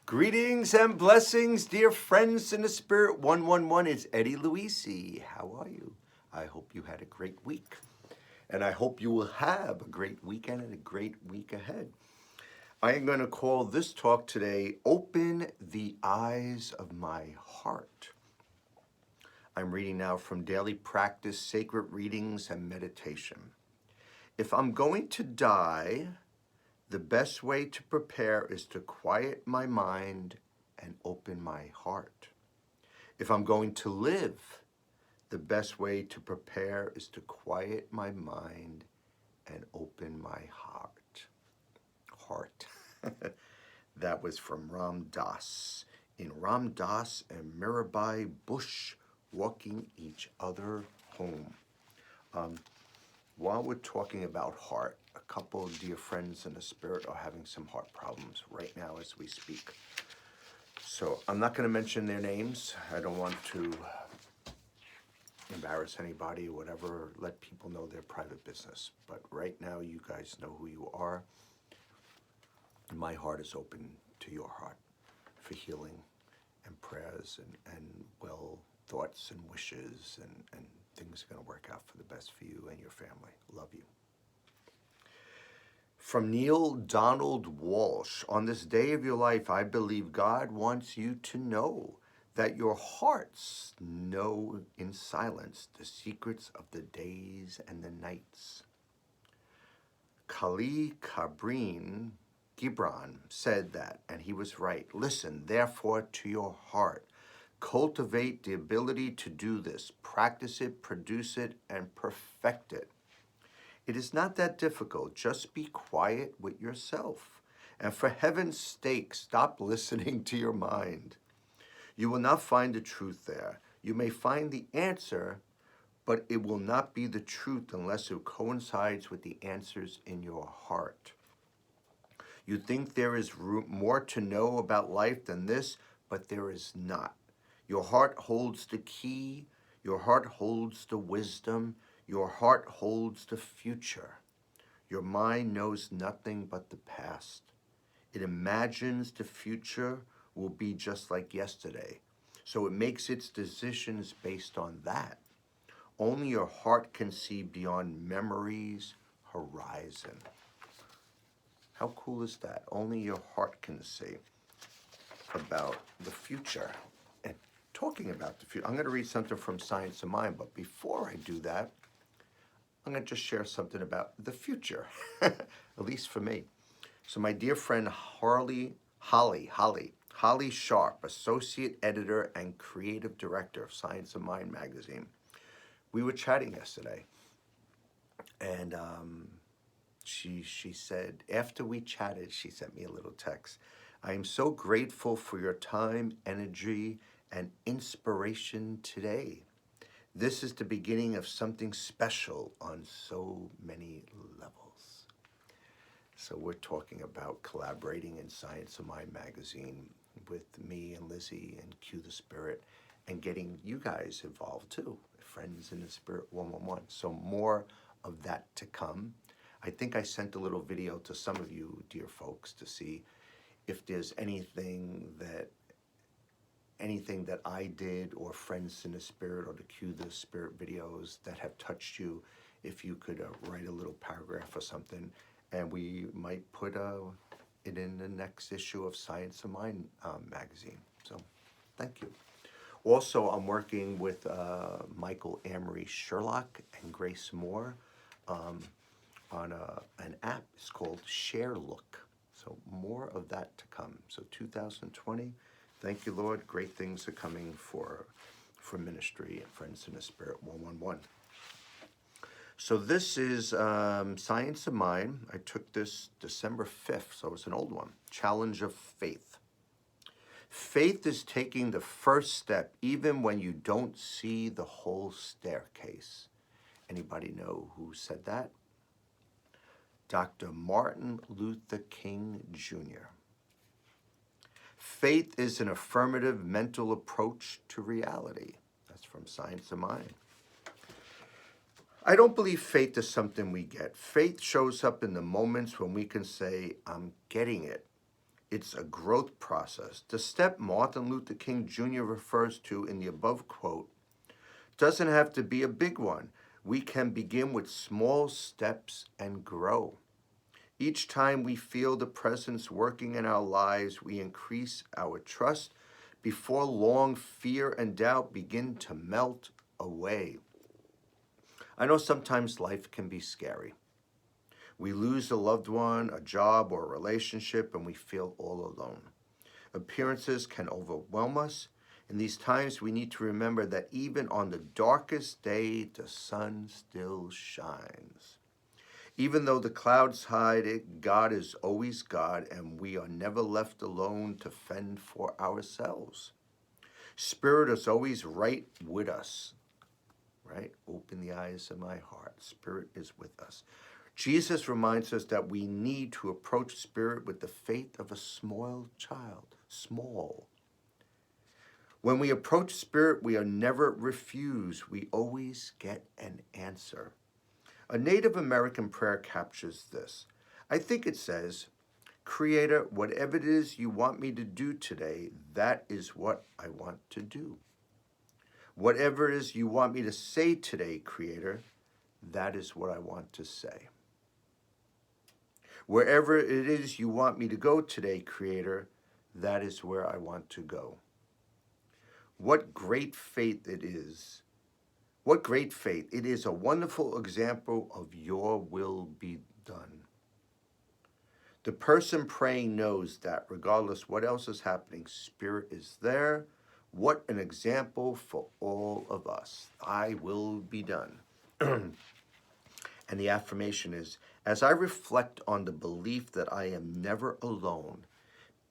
Greetings and blessings, dear friends in the Spirit 111. It's Eddie Luisi. How are you? I hope you had a great week. And I hope you will have a great weekend and a great week ahead. I am going to call this talk today, Open the Eyes of My Heart. I'm reading now from Daily Practice, Sacred Readings, and Meditation. If I'm going to die, the best way to prepare is to quiet my mind and open my heart. If I'm going to live, the best way to prepare is to quiet my mind and open my heart. That was from Ram Dass. In Ram Dass and Mirabai Bush walking each other home. While we're talking about heart, a couple of dear friends in the Spirit are having some heart problems right now as we speak. So I'm not going to mention their names. I don't want to embarrass anybody or whatever, let people know their private business. But right now, you guys know who you are. And my heart is open to your heart for healing and prayers and well thoughts and wishes and things are going to work out for the best for you and your family. Love you. From Neil Donald Walsh, on this day of your life, I believe God wants you to know that your hearts know in silence the secrets of the days and the nights. Khalil Gibran said that, and he was right. Listen, therefore, to your heart. Cultivate the ability to do this. Practice it, produce it, and perfect it. It is not that difficult. Just be quiet with yourself. And for heaven's sake, stop listening to your mind. You will not find the truth there. You may find the answer, but it will not be the truth unless it coincides with the answers in your heart. You think there is more to know about life than this, but there is not. Your heart holds the key. Your heart holds the wisdom. Your heart holds the future. Your mind knows nothing but the past. It imagines the future will be just like yesterday. So it makes its decisions based on that. Only your heart can see beyond memory's horizon. How cool is that? Only your heart can see about the future. And talking about the future, I'm going to read something from Science of Mind, but before I do that, I'm going to just share something about the future, at least for me. So my dear friend Holly Sharp, Associate Editor and Creative Director of Science of Mind magazine, we were chatting yesterday, and she said, after we chatted, she sent me a little text. I am so grateful for your time, energy, and inspiration today. This is the beginning of something special on so many levels. So we're talking about collaborating in Science of Mind magazine with me and Lizzie and Cue the Spirit and getting you guys involved too, Friends in the Spirit 111. So more of that to come. I think I sent a little video to some of you, dear folks, to see if there's anything that I did or Friends in the Spirit or the Cue the Spirit videos that have touched you, if you could write a little paragraph or something, and we might put it in the next issue of Science of Mind magazine. So thank you. Also, I'm working with Michael Amory Sherlock and Grace Moore on an app. It's called Share Look. So more of that to come. So 2020, thank you, Lord. Great things are coming for ministry and Friends in the Spirit 111. So this is Science of Mind. I took this December 5th, so it's an old one. Challenge of Faith. Faith is taking the first step even when you don't see the whole staircase. Anybody know who said that? Dr. Martin Luther King Jr. Faith is an affirmative mental approach to reality. That's from Science of Mind. I don't believe faith is something we get. Faith shows up in the moments when we can say, I'm getting it. It's a growth process. The step Martin Luther King Jr. refers to in the above quote doesn't have to be a big one. We can begin with small steps and grow. Each time we feel the presence working in our lives, we increase our trust. Before long, fear and doubt begin to melt away. I know sometimes life can be scary. We lose a loved one, a job, or a relationship, and we feel all alone. Appearances can overwhelm us. In these times, we need to remember that even on the darkest day, the sun still shines. Even though the clouds hide it, God is always God, and we are never left alone to fend for ourselves. Spirit is always right with us, right? Open the eyes of my heart. Spirit is with us. Jesus reminds us that we need to approach Spirit with the faith of a small child. Small. When we approach Spirit, we are never refused. We always get an answer. A Native American prayer captures this. I think it says, Creator, whatever it is you want me to do today, that is what I want to do. Whatever it is you want me to say today, Creator, that is what I want to say. Wherever it is you want me to go today, Creator, that is where I want to go. What great faith it is. What great faith. It is a wonderful example of your will be done. The person praying knows that regardless what else is happening, Spirit is there. What an example for all of us. Thy will be done. And the affirmation is, as I reflect on the belief that I am never alone,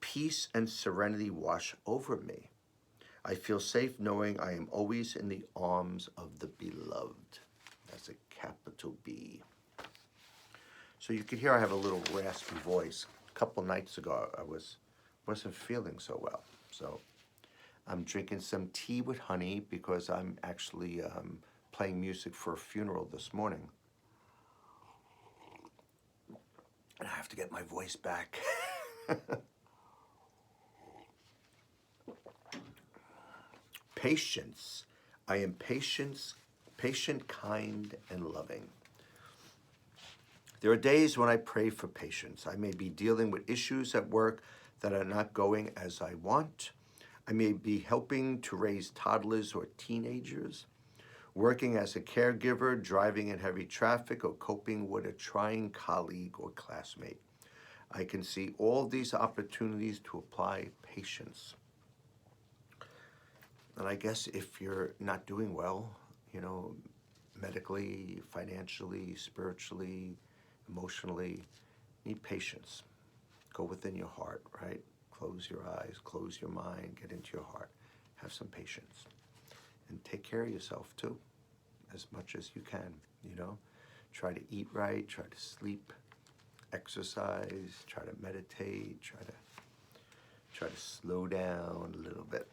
peace and serenity wash over me. I feel safe knowing I am always in the arms of the beloved. That's a capital B. So you can hear I have a little raspy voice. A couple nights ago, I wasn't feeling so well. So I'm drinking some tea with honey because I'm actually playing music for a funeral this morning. And I have to get my voice back. Patience. I am patient, kind, and loving. There are days when I pray for patience. I may be dealing with issues at work that are not going as I want. I may be helping to raise toddlers or teenagers, working as a caregiver, driving in heavy traffic, or coping with a trying colleague or classmate. I can see all these opportunities to apply patience. And I guess if you're not doing well, medically, financially, spiritually, emotionally, need patience. Go within your heart, right? Close your eyes, close your mind, get into your heart. Have some patience. And take care of yourself too, as much as you can, Try to eat right, try to sleep, exercise, try to meditate, try to slow down a little bit.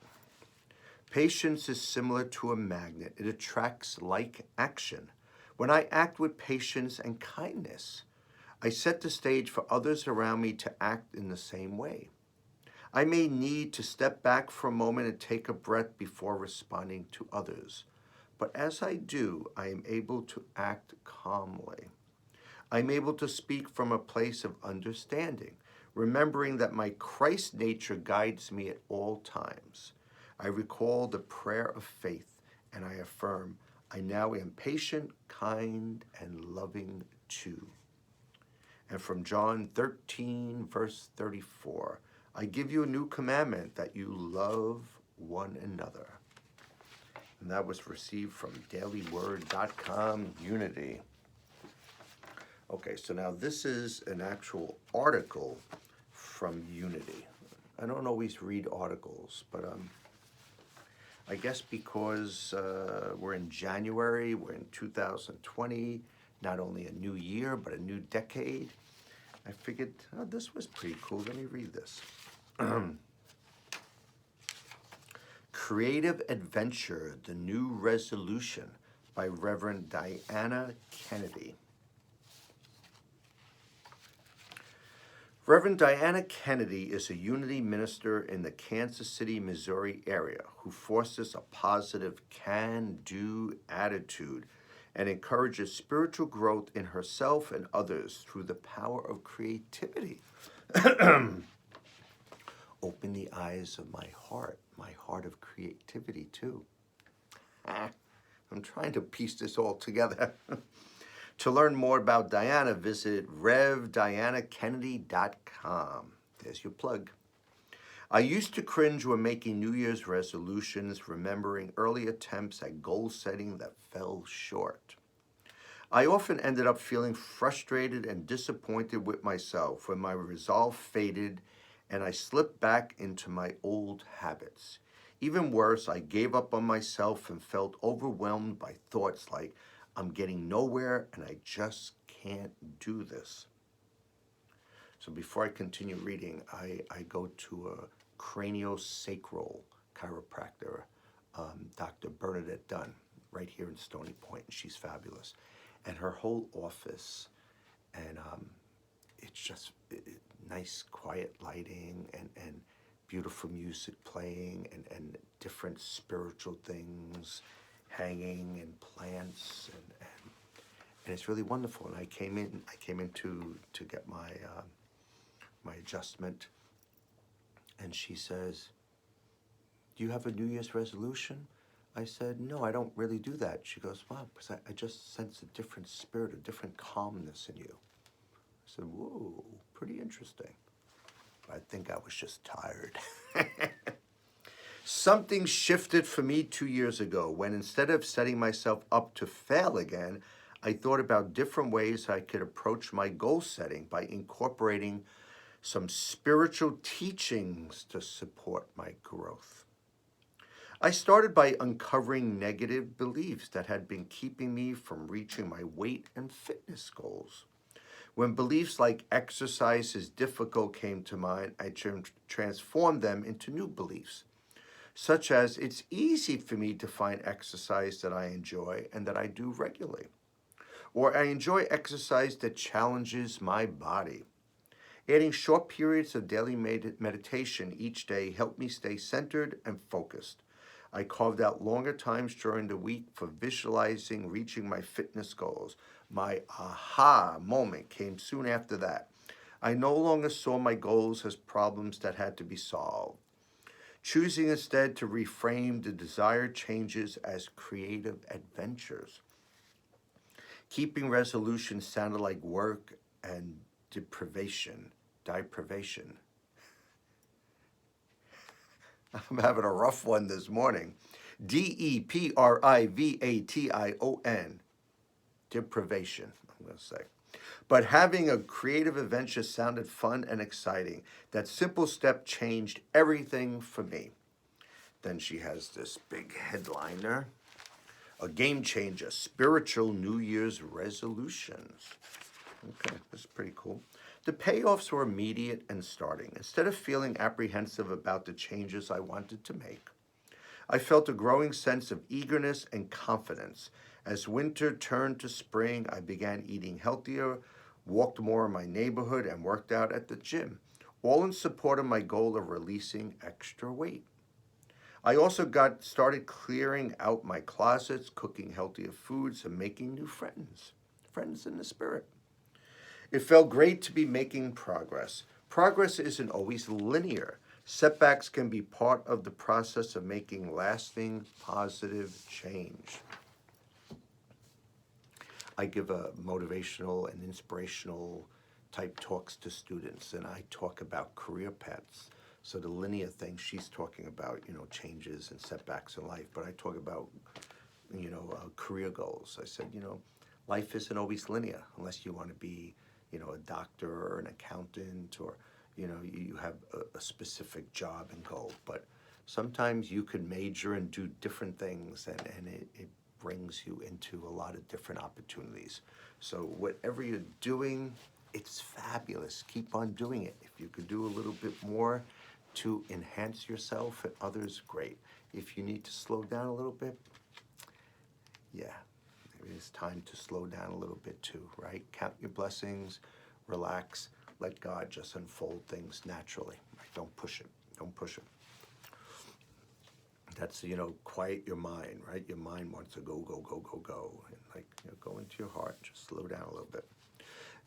Patience is similar to a magnet. It attracts like action. When I act with patience and kindness, I set the stage for others around me to act in the same way. I may need to step back for a moment and take a breath before responding to others. But as I do, I am able to act calmly. I'm able to speak from a place of understanding, remembering that my Christ nature guides me at all times. I recall the prayer of faith, and I affirm, I now am patient, kind, and loving too. And from John 13, verse 34, I give you a new commandment, that you love one another. And that was received from dailyword.com, Unity. Okay, so now this is an actual article from Unity. I don't always read articles, but I guess because we're in January, we're in 2020, not only a new year, but a new decade, I figured, this was pretty cool. Let me read this. Creative Adventure, The New Resolution by Reverend Diana Kennedy. Reverend Diana Kennedy is a Unity minister in the Kansas City, Missouri area who fosters a positive can-do attitude and encourages spiritual growth in herself and others through the power of creativity. Open the eyes of my heart of creativity too. I'm trying to piece this all together. To learn more about Diana, visit revdianakennedy.com. There's your plug. I used to cringe when making New Year's resolutions, remembering early attempts at goal setting that fell short. I often ended up feeling frustrated and disappointed with myself when my resolve faded and I slipped back into my old habits. Even worse, I gave up on myself and felt overwhelmed by thoughts like, I'm getting nowhere and I just can't do this. So before I continue reading, I go to a craniosacral chiropractor, Dr. Bernadette Dunn, right here in Stony Point, and she's fabulous. And her whole office, and it's just nice, quiet lighting and beautiful music playing and different spiritual things hanging and plants and it's really wonderful. And I came in to get my my adjustment, and she says, "Do you have a New Year's resolution?" I said, "No, I don't really do that." She goes, "Wow, because I just sense a different spirit, a different calmness in you." I said, "Whoa, pretty interesting." I think I was just tired. Something shifted for me 2 years ago when instead of setting myself up to fail again, I thought about different ways I could approach my goal setting by incorporating some spiritual teachings to support my growth. I started by uncovering negative beliefs that had been keeping me from reaching my weight and fitness goals. When beliefs like exercise is difficult came to mind, I transformed them into new beliefs, such as it's easy for me to find exercise that I enjoy and that I do regularly. Or I enjoy exercise that challenges my body. Adding short periods of daily meditation each day helped me stay centered and focused. I carved out longer times during the week for visualizing reaching my fitness goals. My aha moment came soon after that. I no longer saw my goals as problems that had to be solved, choosing instead to reframe the desired changes as creative adventures. Keeping resolutions sounded like work and deprivation. I'm having a rough one this morning. deprivation. Deprivation, I'm going to say. But having a creative adventure sounded fun and exciting. That simple step changed everything for me. Then she has this big headliner. A game changer, spiritual New Year's resolutions. Okay, that's pretty cool. The payoffs were immediate and starting. Instead of feeling apprehensive about the changes I wanted to make, I felt a growing sense of eagerness and confidence. As winter turned to spring, I began eating healthier, walked more in my neighborhood, and worked out at the gym, all in support of my goal of releasing extra weight. I also started clearing out my closets, cooking healthier foods, and making new friends in the spirit. It felt great to be making progress. Progress isn't always linear. Setbacks can be part of the process of making lasting, positive change. I give a motivational and inspirational type talks to students, and I talk about career paths. So the linear thing, she's talking about, changes and setbacks in life, but I talk about, career goals. I said, life isn't always linear unless you want to be, a doctor or an accountant or, you have a specific job and goal. But sometimes you can major and do different things, and it brings you into a lot of different opportunities. So whatever you're doing, it's fabulous. Keep on doing it. If you could do a little bit more to enhance yourself and others, great. If you need to slow down a little bit, yeah, it is time to slow down a little bit too, right? Count your blessings, relax, let God just unfold things naturally. Don't push it. Don't push it. That's, quiet your mind, right? Your mind wants to go, go, go, go, go. And go into your heart, just slow down a little bit.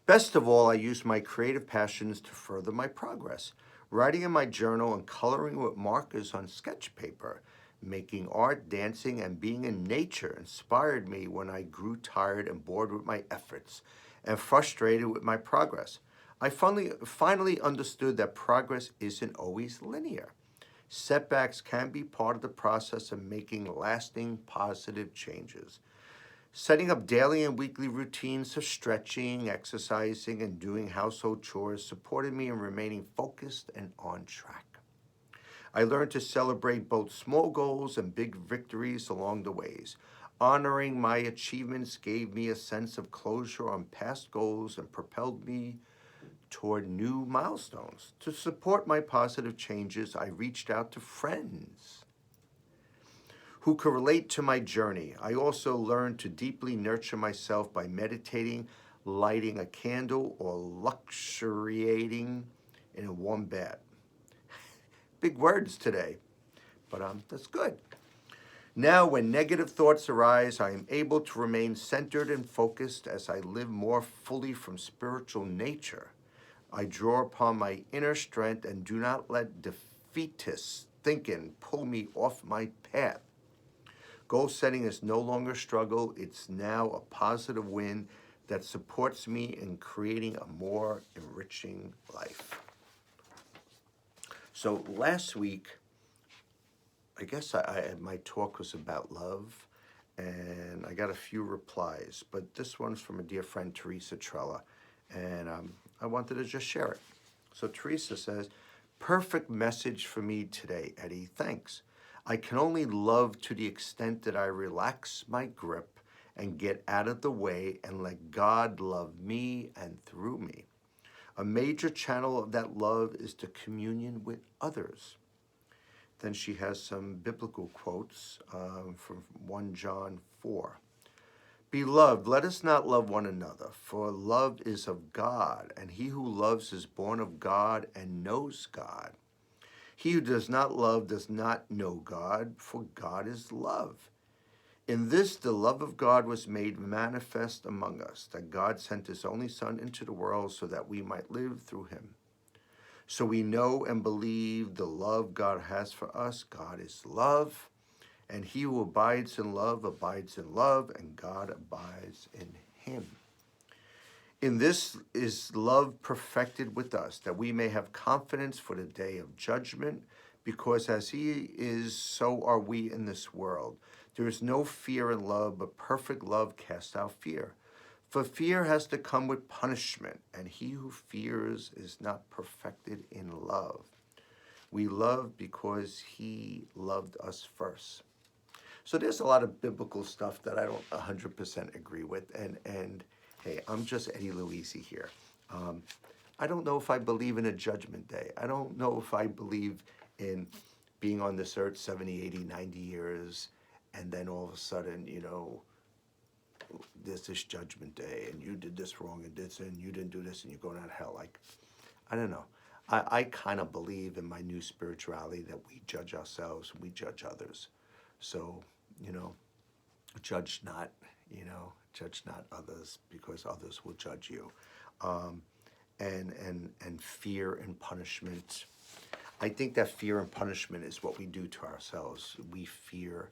Best of all, I use my creative passions to further my progress. Writing in my journal and coloring with markers on sketch paper, making art, dancing, and being in nature inspired me when I grew tired and bored with my efforts and frustrated with my progress. I finally understood that progress isn't always linear. Setbacks can be part of the process of making lasting positive changes. Setting up daily and weekly routines of stretching, exercising, and doing household chores supported me in remaining focused and on track. I learned to celebrate both small goals and big victories along the ways. Honoring my achievements gave me a sense of closure on past goals and propelled me toward new milestones. To support my positive changes, I reached out to friends who could relate to my journey. I also learned to deeply nurture myself by meditating, lighting a candle, or luxuriating in a warm bath. Big words today, but that's good. Now, when negative thoughts arise, I am able to remain centered and focused as I live more fully from spiritual nature. I draw upon my inner strength and do not let defeatist thinking pull me off my path. Goal setting is no longer a struggle. It's now a positive win that supports me in creating a more enriching life. So last week, I guess my talk was about love, and I got a few replies, but this one's from a dear friend, Teresa Trella, and I wanted to just share it. So Teresa says, perfect message for me today, Eddie. Thanks. I can only love to the extent that I relax my grip and get out of the way and let God love me and through me. A major channel of that love is the communion with others. Then she has some biblical quotes from 1 John 4. Beloved, let us not love one another, for love is of God, and he who loves is born of God and knows God. He who does not love does not know God, for God is love. In this, the love of God was made manifest among us, that God sent his only Son into the world so that we might live through him. So we know and believe the love God has for us. God is love, and he who abides in love, and God abides in him. In this is love perfected with us, that we may have confidence for the day of judgment, because as he is, so are we in this world. There is no fear in love, but perfect love casts out fear. For fear has to come with punishment, and he who fears is not perfected in love. We love because he loved us first. So there's a lot of biblical stuff that I don't 100% agree with, and hey, I'm just Eddie Luisi here. I don't know if I believe in a judgment day. I don't know if I believe in being on this earth 70, 80, 90 years, and then all of a sudden, there's this judgment day, and you did this wrong, and you didn't do this, and you're going out of hell. I don't know. I kind of believe in my new spirituality that we judge ourselves, we judge others. So, judge not, judge not others, because others will judge you. And fear and punishment. I think that fear and punishment is what we do to ourselves. We fear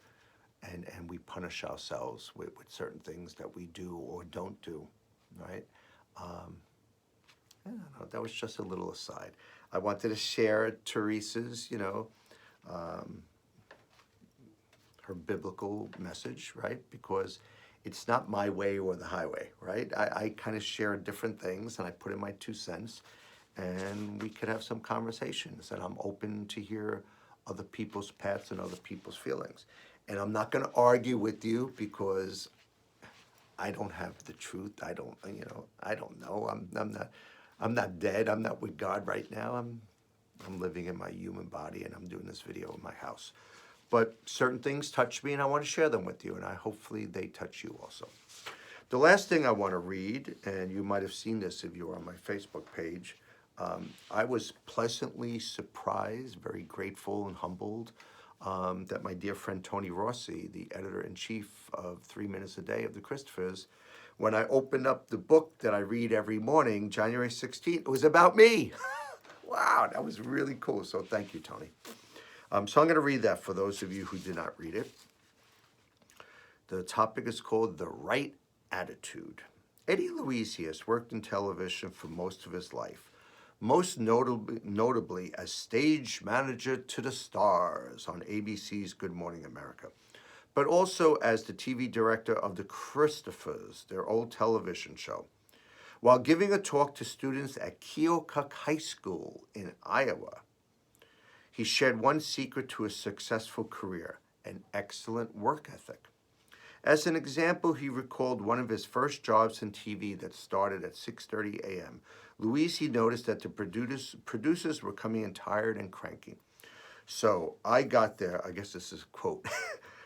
and we punish ourselves with certain things that we do or don't do, right? I don't know, that was just a little aside. I wanted to share Teresa's, her biblical message, right? Because it's not my way or the highway, right? I kind of share different things and I put in my 2 cents, and we could have some conversations, and I'm open to hear other people's paths and other people's feelings. And I'm not going to argue with you because I don't have the truth. I don't know. I'm not dead. I'm not with God right now. I'm living in my human body, and I'm doing this video in my house. But certain things touch me, and I want to share them with you, and hopefully they touch you also. The last thing I want to read, and you might have seen this if you were on my Facebook page, I was pleasantly surprised, very grateful and humbled that my dear friend Tony Rossi, the editor-in-chief of 3 Minutes a Day of the Christophers, when I opened up the book that I read every morning, January 16th, it was about me. Wow, that was really cool. So thank you, Tony. So I'm going to read that for those of you who did not read it. The topic is called The Right Attitude. Eddie Louisius worked in television for most of his life, most notably as stage manager to the stars on ABC's Good Morning America, but also as the TV director of the Christophers, their old television show. While giving a talk to students at Keokuk High School in Iowa, he shared one secret to a successful career: an excellent work ethic. As an example, he recalled one of his first jobs in TV that started at 6:30 a.m. He noticed that the producers were coming in tired and cranky. So I got there, I guess this is a quote.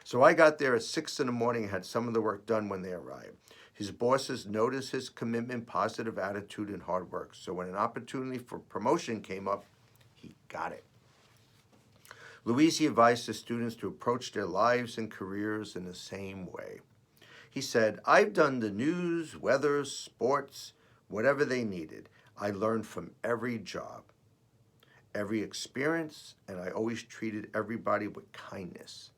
So I got there at 6 in the morning and had some of the work done when they arrived. His bosses noticed his commitment, positive attitude, and hard work. So when an opportunity for promotion came up, he got it. Louisi advised the students to approach their lives and careers in the same way. He said, "I've done the news, weather, sports, whatever they needed. I learned from every job, every experience, and I always treated everybody with kindness.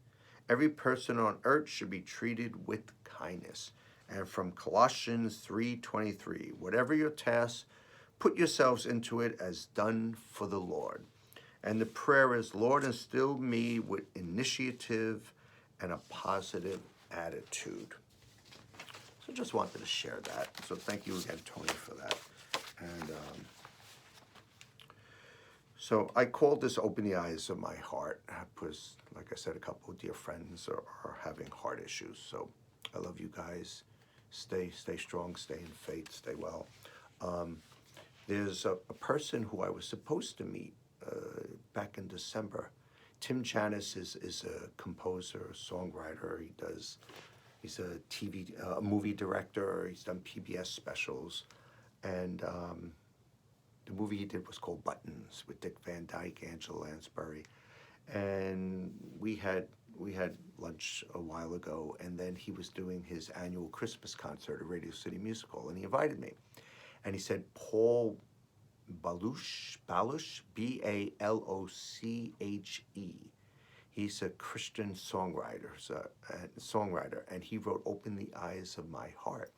Every person on earth should be treated with kindness." And from Colossians 3:23, whatever your task, put yourselves into it as done for the Lord. And the prayer is, Lord, instill me with initiative and a positive attitude. So just wanted to share that. So thank you again, Tony, for that. And so I called this Open the Eyes of My Heart because, like I said, a couple of dear friends are having heart issues. So I love you guys. Stay strong, stay in faith, stay well. There's a person who I was supposed to meet back in December. Tim Janis is a composer, songwriter. He's a TV, movie director. He's done PBS specials. And the movie he did was called Buttons with Dick Van Dyke, Angela Lansbury. And we had lunch a while ago, and then he was doing his annual Christmas concert at Radio City Musical, and he invited me. And he said, Paul Baluch, B-A-L-O-C-H-E. He's a Christian songwriter, and he wrote Open the Eyes of My Heart.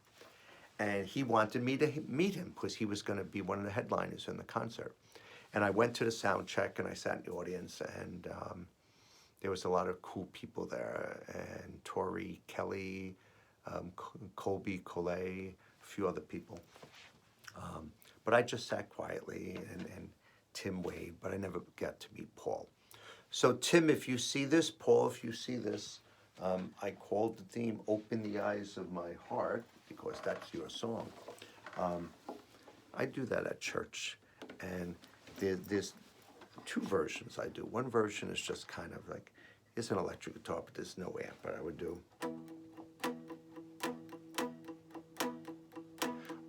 And he wanted me to meet him because he was going to be one of the headliners in the concert. And I went to the sound check, and I sat in the audience, and there was a lot of cool people there, and Tori Kelly, Colby Collet, a few other people. But I just sat quietly, and Tim waved, but I never got to meet Paul. So Tim, if you see this, Paul, if you see this, I called the theme Open the Eyes of My Heart because that's your song. I do that at church, and there's two versions I do. One version is just kind of like, it's an electric guitar, but there's no amp, but I would do.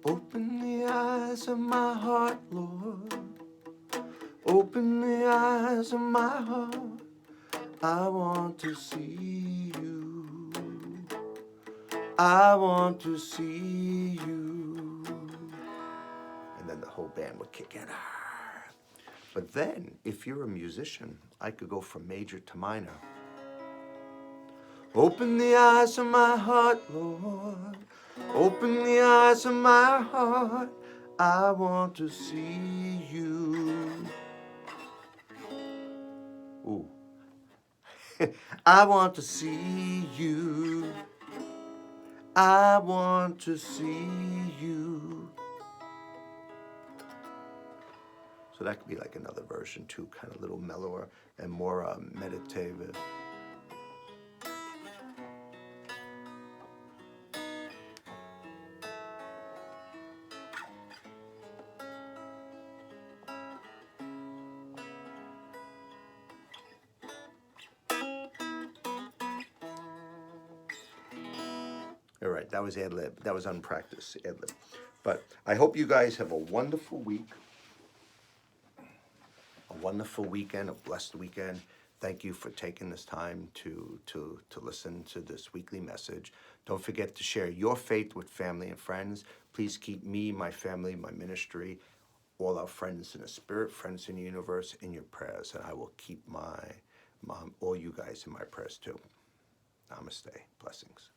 Open the eyes of my heart, Lord. Open the eyes of my heart. I want to see you. I want to see you. And then the whole band would kick in. But then, if you're a musician, I could go from major to minor. Open the eyes of my heart, Lord. Open the eyes of my heart. I want to see you. Ooh. I want to see you. I want to see you. So that could be like another version too, kind of a little mellower and more meditative. All right, that was ad lib. That was unpracticed ad lib. But I hope you guys have a wonderful week. wonderful weekend, a blessed weekend. Thank you for taking this time to listen to this weekly message. Don't forget to share your faith with family and friends. Please keep me, my family, my ministry, all our friends in the spirit, friends in the universe, in your prayers. And I will keep my mom, all you guys in my prayers too. Namaste. Blessings.